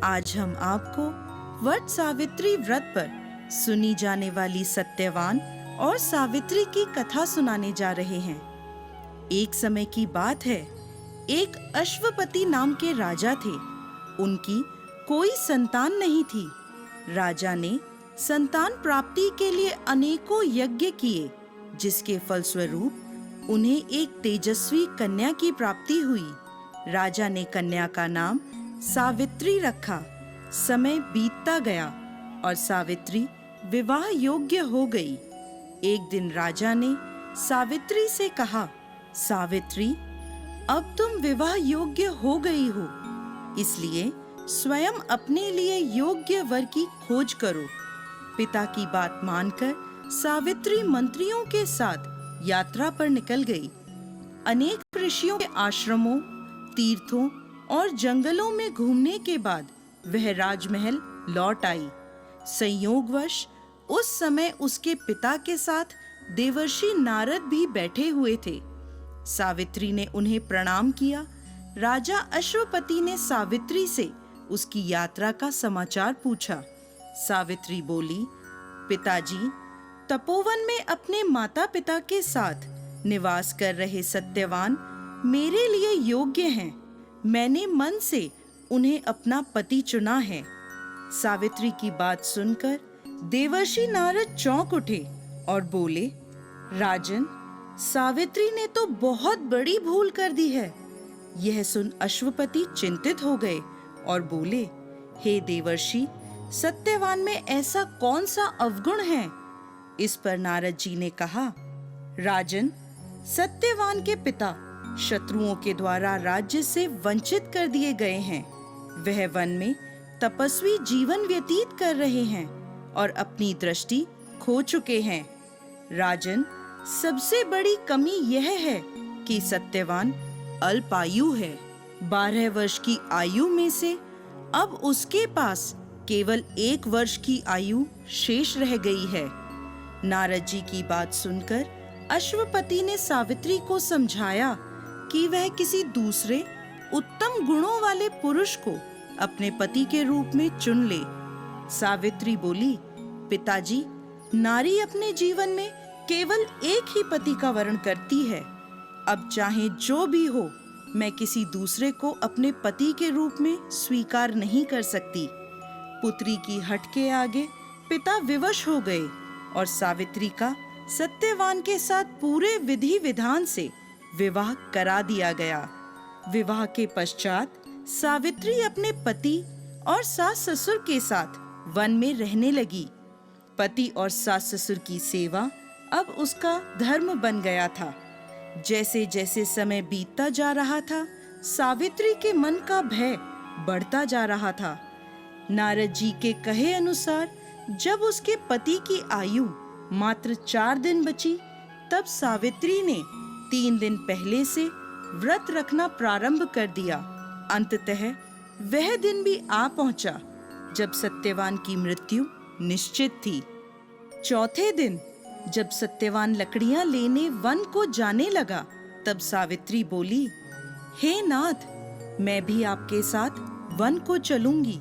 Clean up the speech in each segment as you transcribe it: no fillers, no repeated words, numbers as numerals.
आज हम आपको वट सावित्री व्रत पर सुनी जाने वाली सत्यवान और सावित्री की कथा सुनाने जा रहे हैं। एक समय की बात है, एक अश्वपति नाम के राजा थे। उनकी कोई संतान नहीं थी। राजा ने संतान प्राप्ति के लिए अनेकों यज्ञ किए, जिसके फलस्वरूप उन्हें एक तेजस्वी कन्या की प्राप्ति हुई। राजा ने कन्या का नाम सावित्री रखा। समय बीतता गया और सावित्री विवाह योग्य हो गई। एक दिन राजा ने सावित्री से कहा, सावित्री, अब तुम विवाह योग्य हो गई हो, इसलिए स्वयं अपने लिए योग्य वर की खोज करो। पिता की बात मानकर सावित्री मंत्रियों के साथ यात्रा पर निकल गई। अनेक ऋषियों के आश्रमों, तीर्थों और जंगलों में घूमने के बाद वह राजमहल लौट आई। संयोगवश उस समय उसके पिता के साथ देवर्षि नारद भी बैठे हुए थे। सावित्री ने उन्हें प्रणाम किया। राजा अश्वपति ने सावित्री से उसकी यात्रा का समाचार पूछा। सावित्री बोली, पिताजी, तपोवन में अपने माता पिता के साथ निवास कर रहे सत्यवान मेरे लिए योग्य हैं। मैंने मन से उन्हें अपना पति चुना है। सावित्री की बात सुनकर देवर्षि नारद चौंक उठे और बोले, राजन, सावित्री ने तो बहुत बड़ी भूल कर दी है। यह सुन अश्वपति चिंतित हो गए और बोले, हे देवर्षि, सत्यवान में ऐसा कौन सा अवगुण है? इस पर नारद जी ने कहा, राजन, सत्यवान के पिता शत्रुओं के द्वारा राज्य से वंचित कर दिए गए हैं। वह वन में तपस्वी जीवन व्यतीत कर रहे हैं और अपनी दृष्टि खो चुके हैं। राजन, सबसे बड़ी कमी यह है कि सत्यवान अल्पायु है। 12 वर्ष की आयु में से अब उसके पास केवल 1 वर्ष की आयु शेष रह गई है। नारद जी की बात सुनकर अश्वपति ने सावित्री को समझाया कि वह किसी दूसरे उत्तम गुणों वाले पुरुष को अपने पति के रूप में चुन ले। सावित्री बोली, पिताजी, नारी अपने जीवन में केवल एक ही पति का वर्ण करती है। अब चाहे जो भी हो, मैं किसी दूसरे को अपने पति के रूप में स्वीकार नहीं कर सकती। पुत्री की हट के आगे पिता विवश हो गए और सावित्री का सत्यवान के साथ पूरे विधि विधान से विवाह करा दिया गया। विवाह के पश्चात सावित्री अपने पति और सास ससुर के साथ वन में रहने लगी। पति और सास ससुर की सेवा अब उसका धर्म बन गया था। जैसे जैसे समय बीतता जा रहा था, सावित्री के मन का भय बढ़ता जा रहा था। नारद जी के कहे अनुसार जब उसके पति की आयु मात्र 4 दिन बची, तब सावित्री ने 3 दिन पहले से व्रत रखना प्रारंभ कर दिया। अंततः वह दिन भी आ पहुंचा जब सत्यवान की मृत्यु निश्चित थी। चौथे दिन जब सत्यवान लकड़ियां लेने वन को जाने लगा, तब सावित्री बोली, हे नाथ, मैं भी आपके साथ वन को चलूंगी।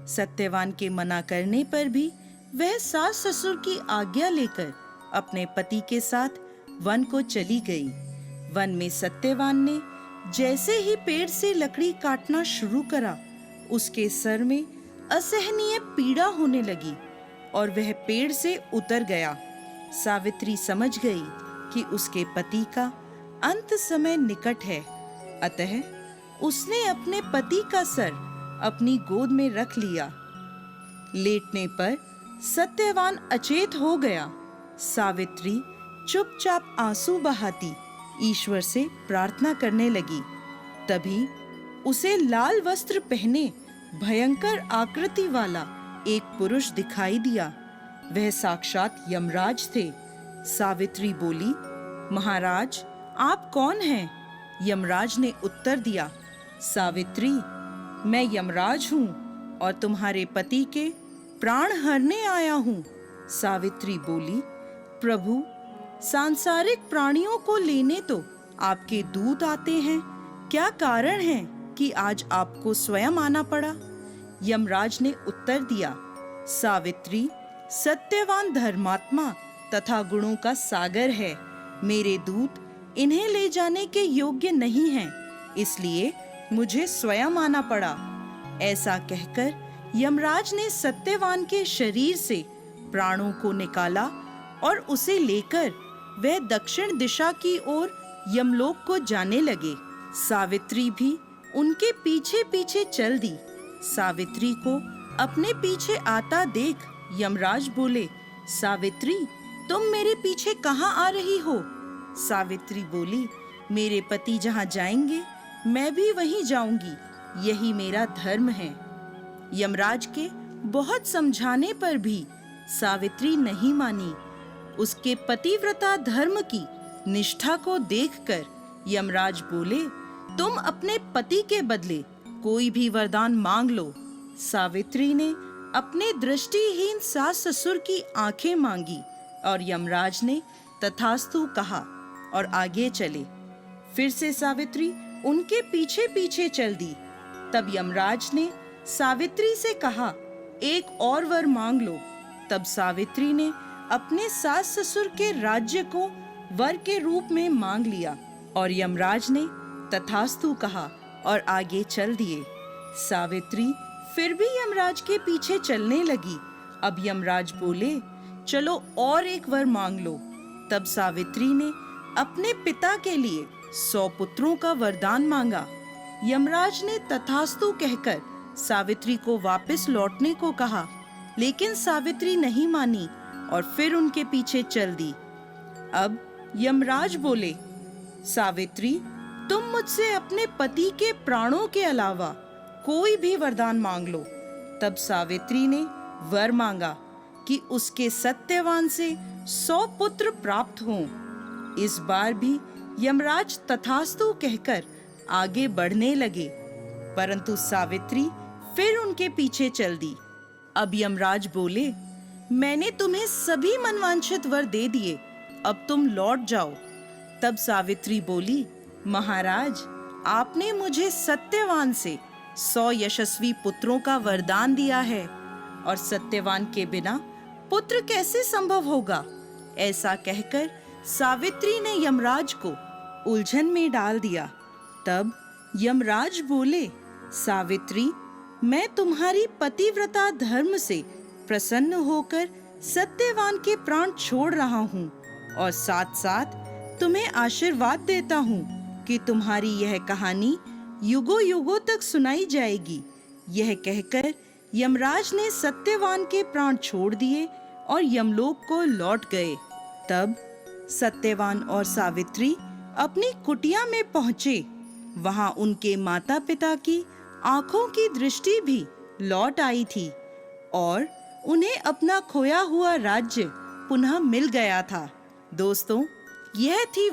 सत्यवान के मना करने पर भी वह सास ससुर की आज्ञा लेकर अपने पति के साथ वन को चली गई। वन में सत्यवान ने जैसे ही पेड़ से लकड़ी काटना शुरू करा, उसके सर में असहनीय पीड़ा होने लगी और वह पेड़ से उतर गया। सावित्री समझ गई कि उसके पति का अंत समय निकट है, अतः उसने अपने पति का सर अपनी गोद में रख लिया। लेटने पर सत्यवान अचेत हो गया। सावित्री चुपचाप आंसू बहाती ईश्वर से प्रार्थना करने लगी। तभी उसे लाल वस्त्र पहने भयंकर आकृति वाला एक पुरुष दिखाई दिया। वह साक्षात यमराज थे। सावित्री बोली, महाराज, आप कौन हैं? यमराज ने उत्तर दिया, सावित्री, मैं यमराज हूँ और तुम्हारे पति के प्राण हरने आया हूँ। सावित्री बोली, प्रभु, सांसारिक प्राणियों को लेने तो आपके दूत आते हैं, क्या कारण है कि आज आपको स्वयं आना पड़ा? यमराज ने उत्तर दिया, सावित्री सत्यवान धर्मात्मा तथा गुणों का सागर है। मेरे दूत इन्हें ले जाने के योग्य नहीं हैं, इसलिए मुझे स्वयं आना पड़ा। ऐसा कहकर यमराज ने सत्यवान के शरीर से प्राणों को निकाला और उसे लेकर वह दक्षिण दिशा की ओर यमलोक को जाने लगे। सावित्री भी उनके पीछे पीछे चल दी। सावित्री को अपने पीछे आता देख यमराज बोले, सावित्री तुम मेरे पीछे कहाँ आ रही हो? सावित्री बोली, मेरे पति जहाँ जाएंगे मैं भी वहीं जाऊंगी, यही मेरा धर्म है। यमराज के बहुत समझाने पर भी सावित्री नहीं मानी। उसके पतिव्रता धर्म की निष्ठा को देखकर यमराज बोले, तुम अपने पति के बदले कोई भी वरदान मांग लो। सावित्री ने अपने दृष्टिहीन सास ससुर की आंखें मांगी और यमराज ने तथास्तु कहा और आगे चले। फिर से सावित्री उनके पीछे पीछे चल दी। तब यमराज ने सावित्री से कहा, एक और वर मांग लो। तब सावित्री ने अपने सास ससुर के राज्य को वर के रूप में मांग लिया और यमराज ने तथास्तु कहा और आगे चल दिए। सावित्री फिर भी यमराज के पीछे चलने लगी। अब यमराज बोले, चलो और एक वर मांग लो। तब सावित्री ने अपने पिता के लिए 100 पुत्रों का वरदान मांगा। यमराज ने तथास्तु कहकर सावित्री को वापस लौटने को कहा, लेकिन सावित्री नहीं मानी और फिर उनके पीछे चल दी। अब यमराज बोले, सावित्री तुम मुझसे अपने पति के प्राणों के अलावा कोई भी वरदान मांग लो। तब सावित्री ने वर मांगा कि उसके सत्यवान से 100 पुत्र प्राप्त हों। इस बार भी यमराज तथास्तु कहकर आगे बढ़ने लगे, परंतु सावित्री फिर उनके पीछे चल दी। अब यमराज बोले, मैंने तुम्हें सभी मनवांछित वर दे दिए, अब तुम लौट जाओ। तब सावित्री बोली, महाराज आपने मुझे सत्यवान से 100 यशस्वी पुत्रों का वरदान दिया है और सत्यवान के बिना पुत्र कैसे संभव होगा? ऐसा कहकर सावित्री ने यमराज को उलझन में डाल दिया। तब यमराज बोले, सावित्री मैं तुम्हारी पतिव्रता धर्म से प्रसन्न होकर सत्यवान के प्राण छोड़ रहा हूँ और साथ साथ तुम्हें आशीर्वाद देता हूँ कि तुम्हारी यह कहानी युगों युगों तक सुनाई जाएगी। यह कहकर यमराज ने सत्यवान के प्राण छोड़ दिए और यमलोक को लौट गए। तब सत्यवान और सावित्री अपनी कुटिया में पहुंचे। वहां उनके माता पिता की आंखों की दृष्टि भी लौट आई थी और उन्हें अपना खोया हुआ राज्य पुनः मिल गया था। दोस्तों, यह थी